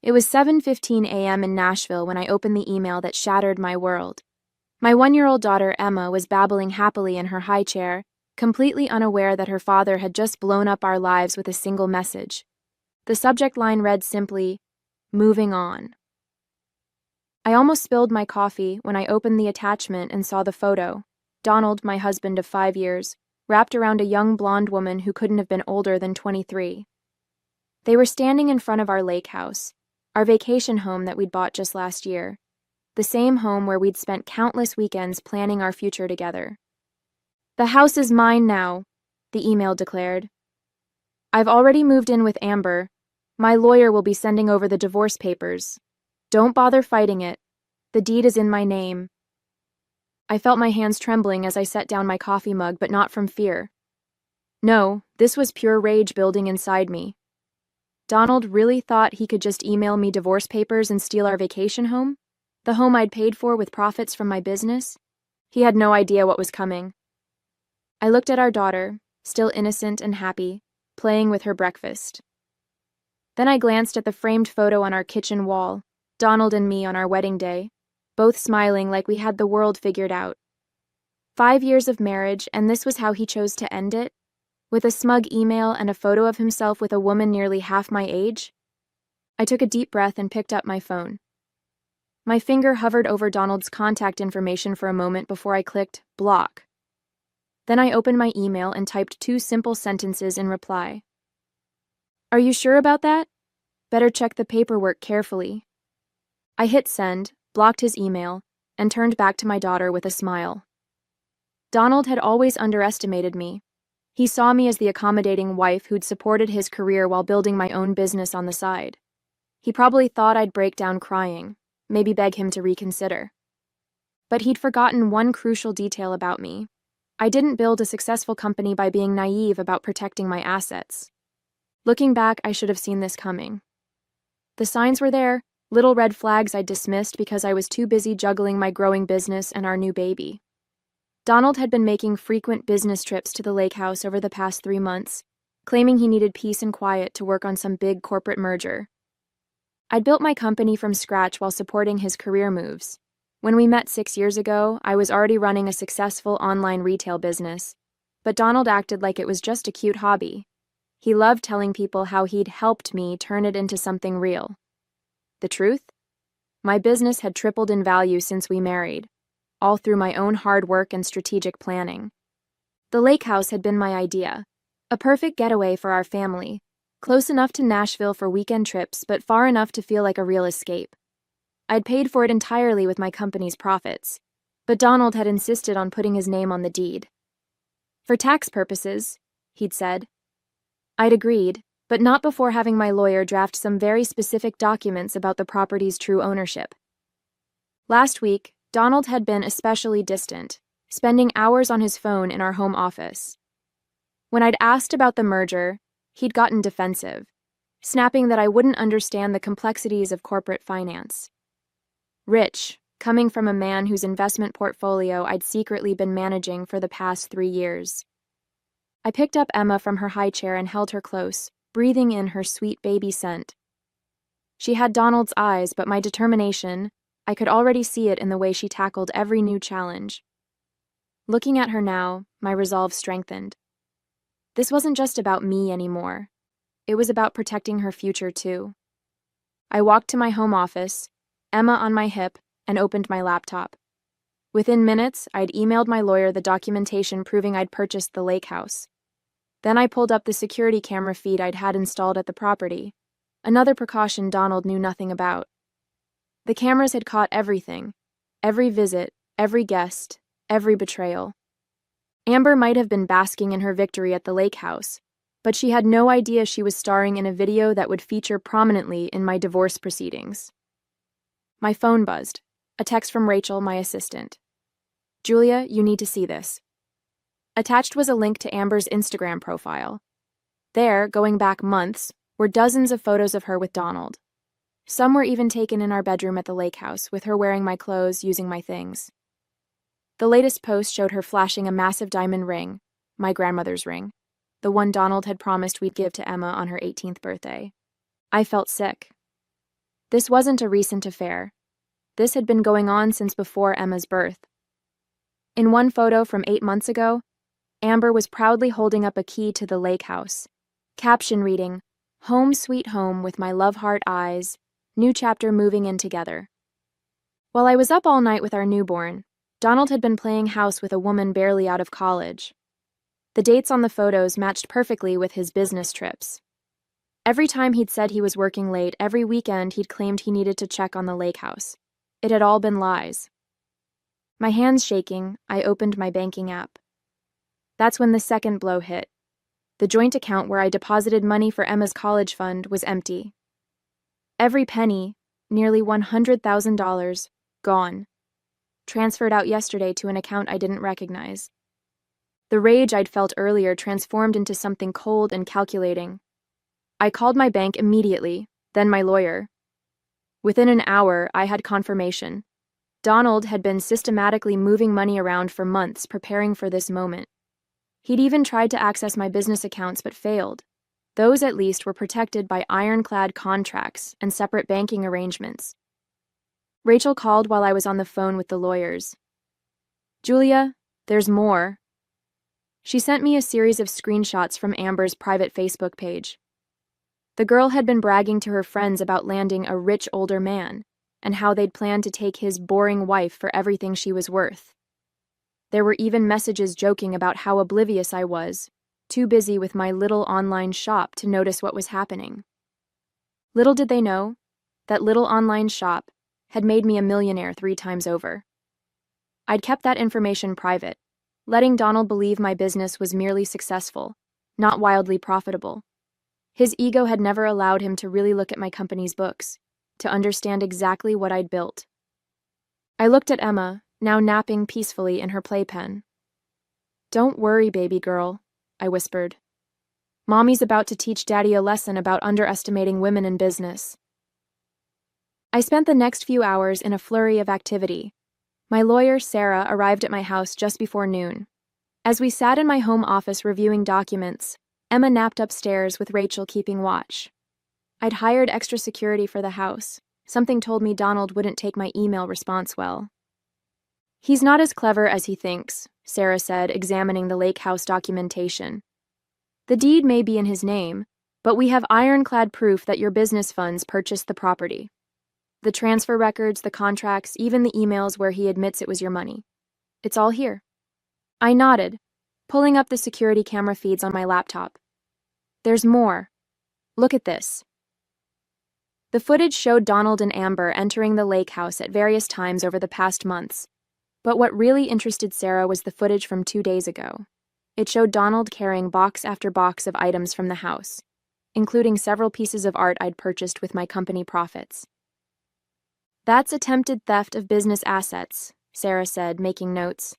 It was 7:15 a.m. in Nashville when I opened the email that shattered my world. My 1-year-old daughter, Emma, was babbling happily in her high chair, completely unaware that her father had just blown up our lives with a single message. The subject line read simply, "Moving on." I almost spilled my coffee when I opened the attachment and saw the photo. Donald, my husband of 5 years, wrapped around a young blonde woman who couldn't have been older than 23. They were standing in front of our lake house, our vacation home that we'd bought just last year, the same home where we'd spent countless weekends planning our future together. "The house is mine now," the email declared. "I've already moved in with Amber. My lawyer will be sending over the divorce papers. Don't bother fighting it. The deed is in my name." I felt my hands trembling as I set down my coffee mug, but not from fear. No, this was pure rage building inside me. Donald really thought he could just email me divorce papers and steal our vacation home? The home I'd paid for with profits from my business? He had no idea what was coming. I looked at our daughter, still innocent and happy, playing with her breakfast. Then I glanced at the framed photo on our kitchen wall, Donald and me on our wedding day, both smiling like we had the world figured out. 5 years of marriage, and this was how he chose to end it? With a smug email and a photo of himself with a woman nearly half my age? I took a deep breath and picked up my phone. My finger hovered over Donald's contact information for a moment before I clicked block. Then I opened my email and typed 2 simple sentences in reply. "Are you sure about that? Better check the paperwork carefully." I hit send, blocked his email, and turned back to my daughter with a smile. Donald had always underestimated me. He saw me as the accommodating wife who'd supported his career while building my own business on the side. He probably thought I'd break down crying, maybe beg him to reconsider. But he'd forgotten one crucial detail about me. I didn't build a successful company by being naive about protecting my assets. Looking back, I should have seen this coming. The signs were there, little red flags I'd dismissed because I was too busy juggling my growing business and our new baby. Donald had been making frequent business trips to the lake house over the past 3 months, claiming he needed peace and quiet to work on some big corporate merger. I'd built my company from scratch while supporting his career moves. When we met 6 years ago, I was already running a successful online retail business, but Donald acted like it was just a cute hobby. He loved telling people how he'd helped me turn it into something real. The truth? My business had tripled in value since we married, all through my own hard work and strategic planning. The lake house had been my idea, a perfect getaway for our family, close enough to Nashville for weekend trips, but far enough to feel like a real escape. I'd paid for it entirely with my company's profits, but Donald had insisted on putting his name on the deed. "For tax purposes," he'd said. I'd agreed, but not before having my lawyer draft some very specific documents about the property's true ownership. Last week, Donald had been especially distant, spending hours on his phone in our home office. When I'd asked about the merger, he'd gotten defensive, snapping that I wouldn't understand the complexities of corporate finance. Rich, coming from a man whose investment portfolio I'd secretly been managing for the past 3 years. I picked up Emma from her high chair and held her close, breathing in her sweet baby scent. She had Donald's eyes, but my determination, I could already see it in the way she tackled every new challenge. Looking at her now, my resolve strengthened. This wasn't just about me anymore. It was about protecting her future, too. I walked to my home office, Emma on my hip, and opened my laptop. Within minutes, I'd emailed my lawyer the documentation proving I'd purchased the lake house. Then I pulled up the security camera feed I'd had installed at the property, another precaution Donald knew nothing about. The cameras had caught everything, every visit, every guest, every betrayal. Amber might have been basking in her victory at the lake house, but she had no idea she was starring in a video that would feature prominently in my divorce proceedings. My phone buzzed, a text from Rachel, my assistant. "Julia, you need to see this." Attached was a link to Amber's Instagram profile. There, going back months, were dozens of photos of her with Donald. Some were even taken in our bedroom at the lake house, with her wearing my clothes, using my things. The latest post showed her flashing a massive diamond ring, my grandmother's ring, the one Donald had promised we'd give to Emma on her 18th birthday. I felt sick. This wasn't a recent affair. This had been going on since before Emma's birth. In one photo from 8 months ago, Amber was proudly holding up a key to the lake house. Caption reading, "Home sweet home with my love heart eyes, new chapter moving in together." While I was up all night with our newborn, Donald had been playing house with a woman barely out of college. The dates on the photos matched perfectly with his business trips. Every time he'd said he was working late, every weekend he'd claimed he needed to check on the lake house. It had all been lies. My hands shaking, I opened my banking app. That's when the second blow hit. The joint account where I deposited money for Emma's college fund was empty. Every penny, nearly $100,000, gone. Transferred out yesterday to an account I didn't recognize. The rage I'd felt earlier transformed into something cold and calculating. I called my bank immediately, then my lawyer. Within an hour, I had confirmation. Donald had been systematically moving money around for months, preparing for this moment. He'd even tried to access my business accounts but failed. Those, at least, were protected by ironclad contracts and separate banking arrangements. Rachel called while I was on the phone with the lawyers. "Julia, there's more." She sent me a series of screenshots from Amber's private Facebook page. The girl had been bragging to her friends about landing a rich older man, and how they'd planned to take his boring wife for everything she was worth. There were even messages joking about how oblivious I was, too busy with my little online shop to notice what was happening. Little did they know, that little online shop had made me a millionaire 3 times over. I'd kept that information private, letting Donald believe my business was merely successful, not wildly profitable. His ego had never allowed him to really look at my company's books, to understand exactly what I'd built. I looked at Emma, now napping peacefully in her playpen. "Don't worry, baby girl," I whispered. "Mommy's about to teach Daddy a lesson about underestimating women in business." I spent the next few hours in a flurry of activity. My lawyer, Sarah, arrived at my house just before noon. As we sat in my home office reviewing documents, Emma napped upstairs with Rachel keeping watch. I'd hired extra security for the house. Something told me Donald wouldn't take my email response well. "He's not as clever as he thinks," Sarah said, examining the lake house documentation. "The deed may be in his name, but we have ironclad proof that your business funds purchased the property. The transfer records, the contracts, even the emails where he admits it was your money. It's all here." I nodded, pulling up the security camera feeds on my laptop. "There's more. Look at this." The footage showed Donald and Amber entering the lake house at various times over the past months. But what really interested Sarah was the footage from 2 days ago. It showed Donald carrying box after box of items from the house, including several pieces of art I'd purchased with my company profits. "That's attempted theft of business assets," Sarah said, making notes.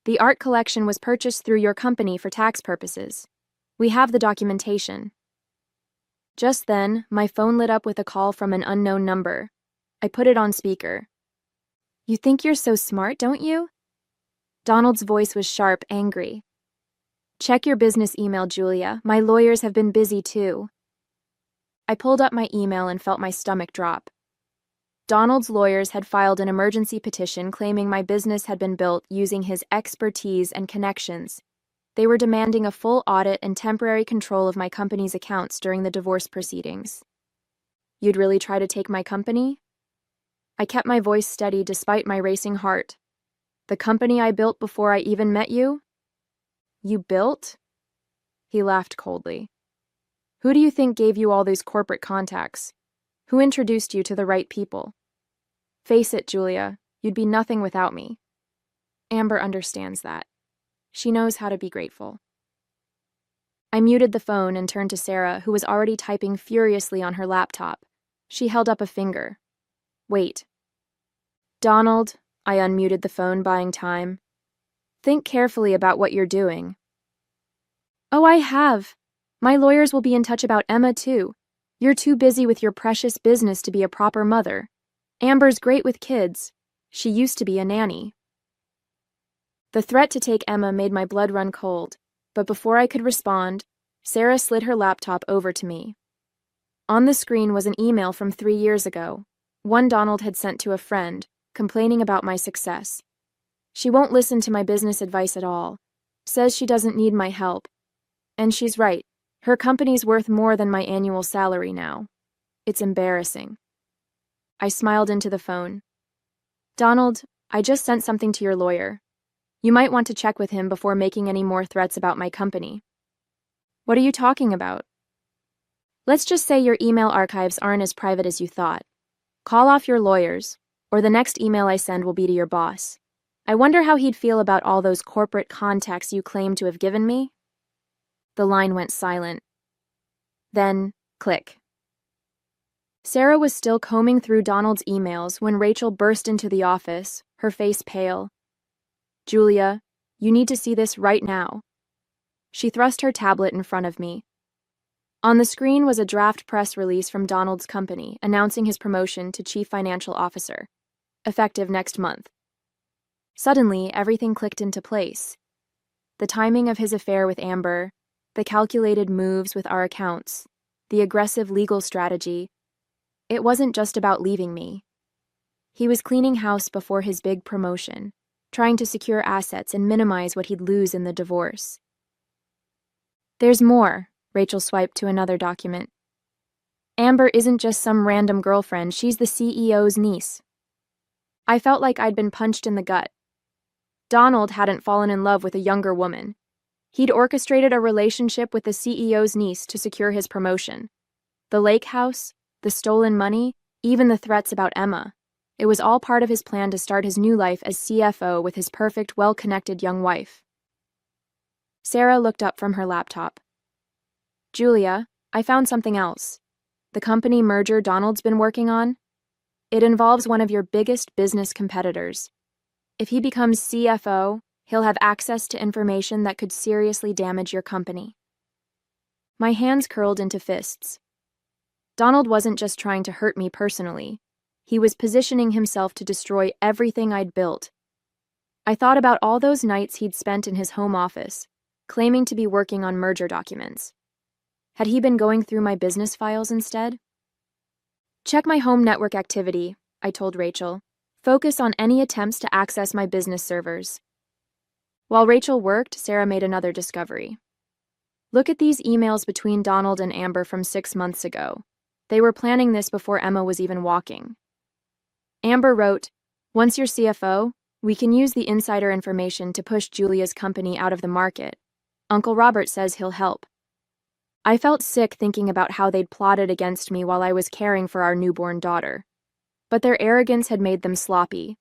"The art collection was purchased through your company for tax purposes. We have the documentation." Just then, my phone lit up with a call from an unknown number. I put it on speaker. "You think you're so smart, don't you?" Donald's voice was sharp, angry. "Check your business email, Julia. My lawyers have been busy too." I pulled up my email and felt my stomach drop. Donald's lawyers had filed an emergency petition claiming my business had been built using his expertise and connections. They were demanding a full audit and temporary control of my company's accounts during the divorce proceedings. "You'd really try to take my company?" I kept my voice steady despite my racing heart. "The company I built before I even met you?" "You built?" He laughed coldly. "Who do you think gave you all these corporate contacts? Who introduced you to the right people? Face it, Julia, you'd be nothing without me." Amber understands that. She knows how to be grateful. I muted the phone and turned to Sarah, who was already typing furiously on her laptop. She held up a finger. "Wait." "Donald," I unmuted the phone, buying time. "Think carefully about what you're doing." "Oh, I have. My lawyers will be in touch about Emma, too. You're too busy with your precious business to be a proper mother. Amber's great with kids. She used to be a nanny." The threat to take Emma made my blood run cold, but before I could respond, Sarah slid her laptop over to me. On the screen was an email from 3 years ago, one Donald had sent to a friend, complaining about my success. She won't listen to my business advice at all, says she doesn't need my help. And she's right, her company's worth more than my annual salary now. It's embarrassing. I smiled into the phone. Donald, I just sent something to your lawyer. You might want to check with him before making any more threats about my company. What are you talking about? Let's just say your email archives aren't as private as you thought. Call off your lawyers, or the next email I send will be to your boss. I wonder how he'd feel about all those corporate contacts you claim to have given me? The line went silent. Then, click. Sarah was still combing through Donald's emails when Rachel burst into the office, her face pale. Julia, you need to see this right now. She thrust her tablet in front of me. On the screen was a draft press release from Donald's company announcing his promotion to Chief Financial Officer, effective next month. Suddenly, everything clicked into place. The timing of his affair with Amber, the calculated moves with our accounts, the aggressive legal strategy. It wasn't just about leaving me. He was cleaning house before his big promotion, trying to secure assets and minimize what he'd lose in the divorce. There's more. Rachel swiped to another document. Amber isn't just some random girlfriend, she's the CEO's niece. I felt like I'd been punched in the gut. Donald hadn't fallen in love with a younger woman. He'd orchestrated a relationship with the CEO's niece to secure his promotion. The lake house, the stolen money, even the threats about Emma. It was all part of his plan to start his new life as CFO with his perfect, well-connected young wife. Sarah looked up from her laptop. Julia, I found something else. The company merger Donald's been working on? It involves one of your biggest business competitors. If he becomes CFO, he'll have access to information that could seriously damage your company. My hands curled into fists. Donald wasn't just trying to hurt me personally. He was positioning himself to destroy everything I'd built. I thought about all those nights he'd spent in his home office, claiming to be working on merger documents. Had he been going through my business files instead? Check my home network activity, I told Rachel. Focus on any attempts to access my business servers. While Rachel worked, Sarah made another discovery. Look at these emails between Donald and Amber from 6 months ago. They were planning this before Emma was even walking. Amber wrote, "Once you're CFO, we can use the insider information to push Julia's company out of the market. Uncle Robert says he'll help." I felt sick thinking about how they'd plotted against me while I was caring for our newborn daughter. But their arrogance had made them sloppy.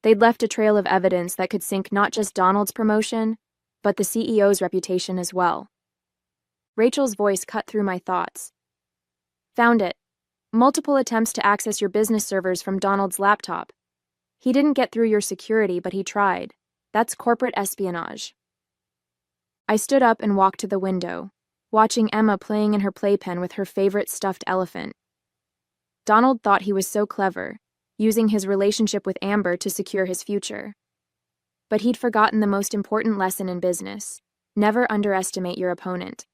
They'd left a trail of evidence that could sink not just Donald's promotion, but the CEO's reputation as well. Rachel's voice cut through my thoughts. Found it. Multiple attempts to access your business servers from Donald's laptop. He didn't get through your security, but he tried. That's corporate espionage. I stood up and walked to the window, watching Emma playing in her playpen with her favorite stuffed elephant. Donald thought he was so clever, using his relationship with Amber to secure his future. But he'd forgotten the most important lesson in business: never underestimate your opponent.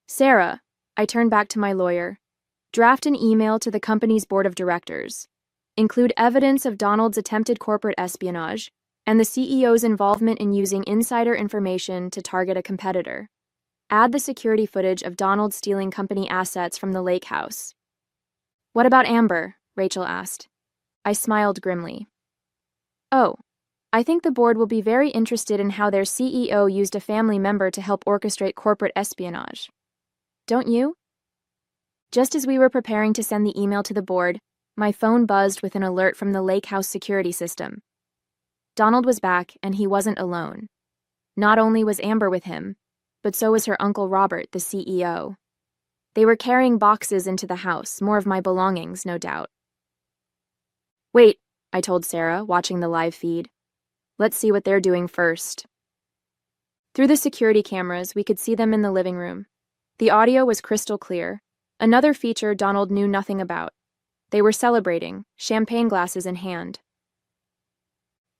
Sarah, I turned back to my lawyer, draft an email to the company's board of directors. Include evidence of Donald's attempted corporate espionage and the CEO's involvement in using insider information to target a competitor. Add the security footage of Donald stealing company assets from the lake house. What about Amber? Rachel asked. I smiled grimly. Oh, I think the board will be very interested in how their CEO used a family member to help orchestrate corporate espionage. Don't you? Just as we were preparing to send the email to the board, my phone buzzed with an alert from the lake house security system. Donald was back, and he wasn't alone. Not only was Amber with him, but so was her Uncle Robert, the CEO. They were carrying boxes into the house, more of my belongings, no doubt. Wait, I told Sarah, watching the live feed. Let's see what they're doing first. Through the security cameras, we could see them in the living room. The audio was crystal clear, another feature Donald knew nothing about. They were celebrating, champagne glasses in hand.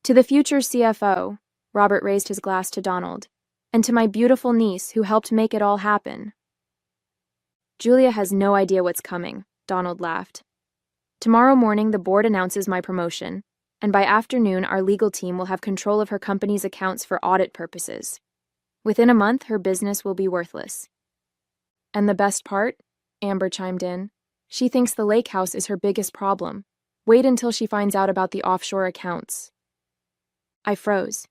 To the future CFO, Robert raised his glass to Donald, and to my beautiful niece who helped make it all happen. Julia has no idea what's coming, Donald laughed. Tomorrow morning, the board announces my promotion, and by afternoon, our legal team will have control of her company's accounts for audit purposes. Within a month, her business will be worthless. And the best part? Amber chimed in. She thinks the lake house is her biggest problem. Wait until she finds out about the offshore accounts. I froze.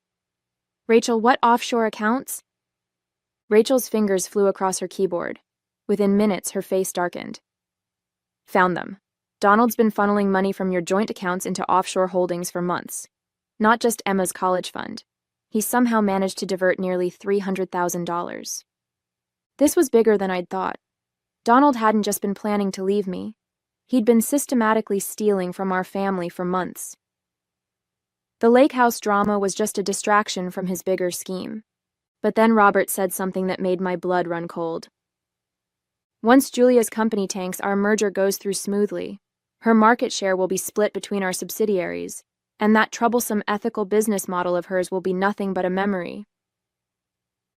Rachel, what offshore accounts? Rachel's fingers flew across her keyboard. Within minutes, her face darkened. Found them. Donald's been funneling money from your joint accounts into offshore holdings for months. Not just Emma's college fund. He somehow managed to divert nearly $300,000. This was bigger than I'd thought. Donald hadn't just been planning to leave me. He'd been systematically stealing from our family for months. The lake house drama was just a distraction from his bigger scheme. But then Robert said something that made my blood run cold. Once Julia's company tanks, our merger goes through smoothly. Her market share will be split between our subsidiaries, and that troublesome ethical business model of hers will be nothing but a memory.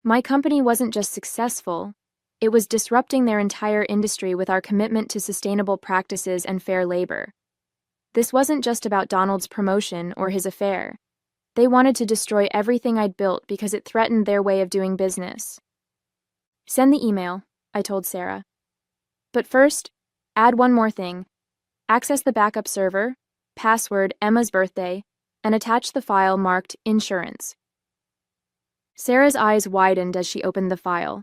My company wasn't just successful, it was disrupting their entire industry with our commitment to sustainable practices and fair labor. This wasn't just about Donald's promotion or his affair. They wanted to destroy everything I'd built because it threatened their way of doing business. Send the email, I told Sarah. But first, add one more thing. Access the backup server, password Emma's birthday, and attach the file marked Insurance. Sarah's eyes widened as she opened the file.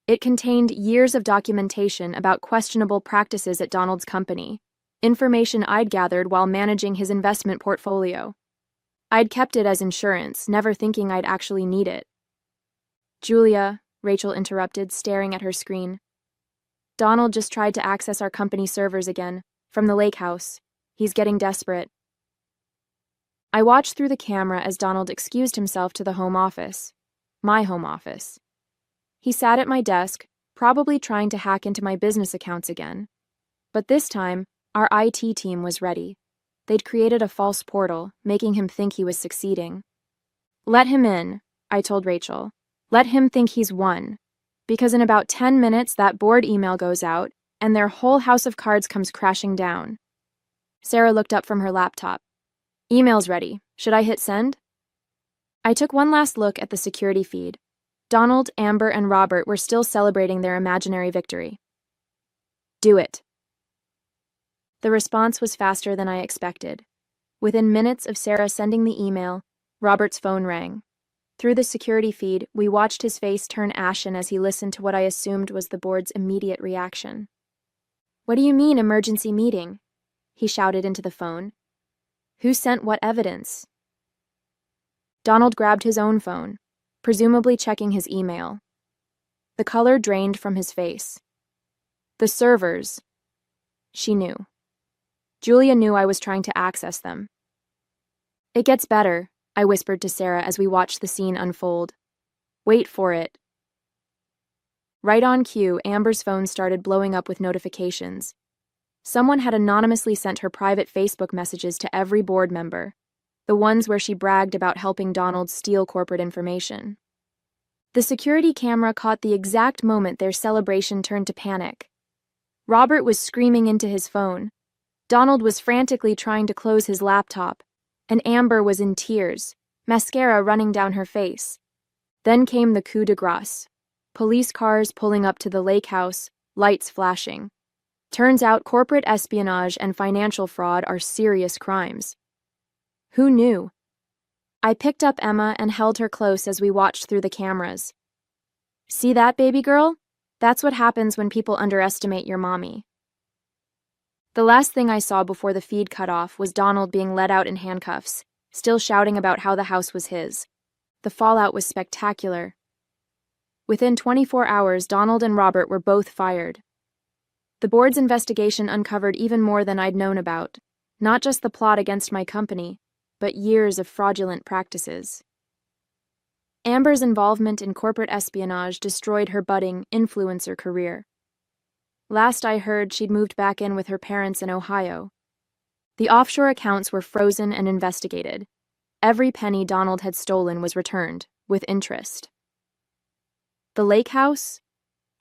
It contained years of documentation about questionable practices at Donald's company, information I'd gathered while managing his investment portfolio. I'd kept it as insurance, never thinking I'd actually need it. Julia, Rachel interrupted, staring at her screen. Donald just tried to access our company servers again, from the lake house. He's getting desperate. I watched through the camera as Donald excused himself to the home office. My home office. He sat at my desk, probably trying to hack into my business accounts again. But this time, our IT team was ready. They'd created a false portal, making him think he was succeeding. Let him in, I told Rachel. Let him think he's won. Because in about 10 minutes, that board email goes out, and their whole house of cards comes crashing down. Sarah looked up from her laptop. Email's ready. Should I hit send? I took one last look at the security feed. Donald, Amber, and Robert were still celebrating their imaginary victory. Do it. The response was faster than I expected. Within minutes of Sarah sending the email, Robert's phone rang. Through the security feed, we watched his face turn ashen as he listened to what I assumed was the board's immediate reaction. What do you mean, emergency meeting? He shouted into the phone. Who sent what evidence? Donald grabbed his own phone, presumably checking his email. The color drained from his face. The servers. She knew. Julia knew I was trying to access them. It gets better, I whispered to Sarah as we watched the scene unfold. Wait for it. Right on cue, Amber's phone started blowing up with notifications. Someone had anonymously sent her private Facebook messages to every board member, the ones where she bragged about helping Donald steal corporate information. The security camera caught the exact moment their celebration turned to panic. Robert was screaming into his phone. Donald was frantically trying to close his laptop, and Amber was in tears, mascara running down her face. Then came the coup de grace. Police cars pulling up to the lake house, lights flashing. Turns out corporate espionage and financial fraud are serious crimes. Who knew? I picked up Emma and held her close as we watched through the cameras. See that, baby girl? That's what happens when people underestimate your mommy. The last thing I saw before the feed cut off was Donald being led out in handcuffs, still shouting about how the house was his. The fallout was spectacular. Within 24 hours, Donald and Robert were both fired. The board's investigation uncovered even more than I'd known about, not just the plot against my company, but years of fraudulent practices. Amber's involvement in corporate espionage destroyed her budding influencer career. Last I heard, she'd moved back in with her parents in Ohio. The offshore accounts were frozen and investigated. Every penny Donald had stolen was returned, with interest. The lake house?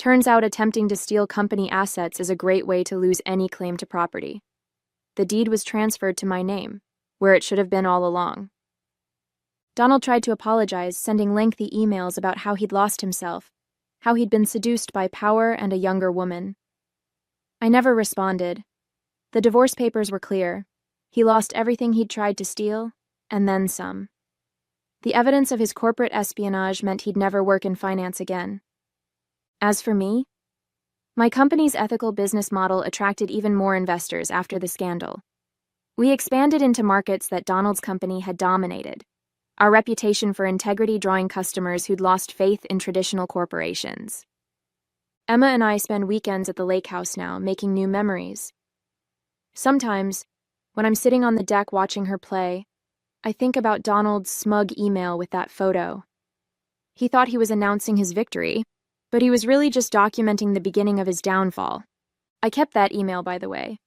Turns out attempting to steal company assets is a great way to lose any claim to property. The deed was transferred to my name, where it should have been all along. Donald tried to apologize, sending lengthy emails about how he'd lost himself, how he'd been seduced by power and a younger woman. I never responded. The divorce papers were clear. He lost everything he'd tried to steal, and then some. The evidence of his corporate espionage meant he'd never work in finance again. As for me, my company's ethical business model attracted even more investors after the scandal. We expanded into markets that Donald's company had dominated, our reputation for integrity drawing customers who'd lost faith in traditional corporations. Emma and I spend weekends at the lake house now, making new memories. Sometimes, when I'm sitting on the deck watching her play, I think about Donald's smug email with that photo. He thought he was announcing his victory, but he was really just documenting the beginning of his downfall. I kept that email, by the way.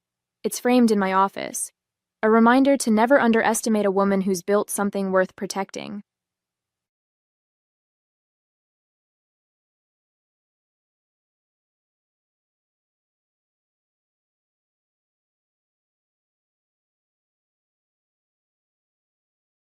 It's framed in my office. A reminder to never underestimate a woman who's built something worth protecting.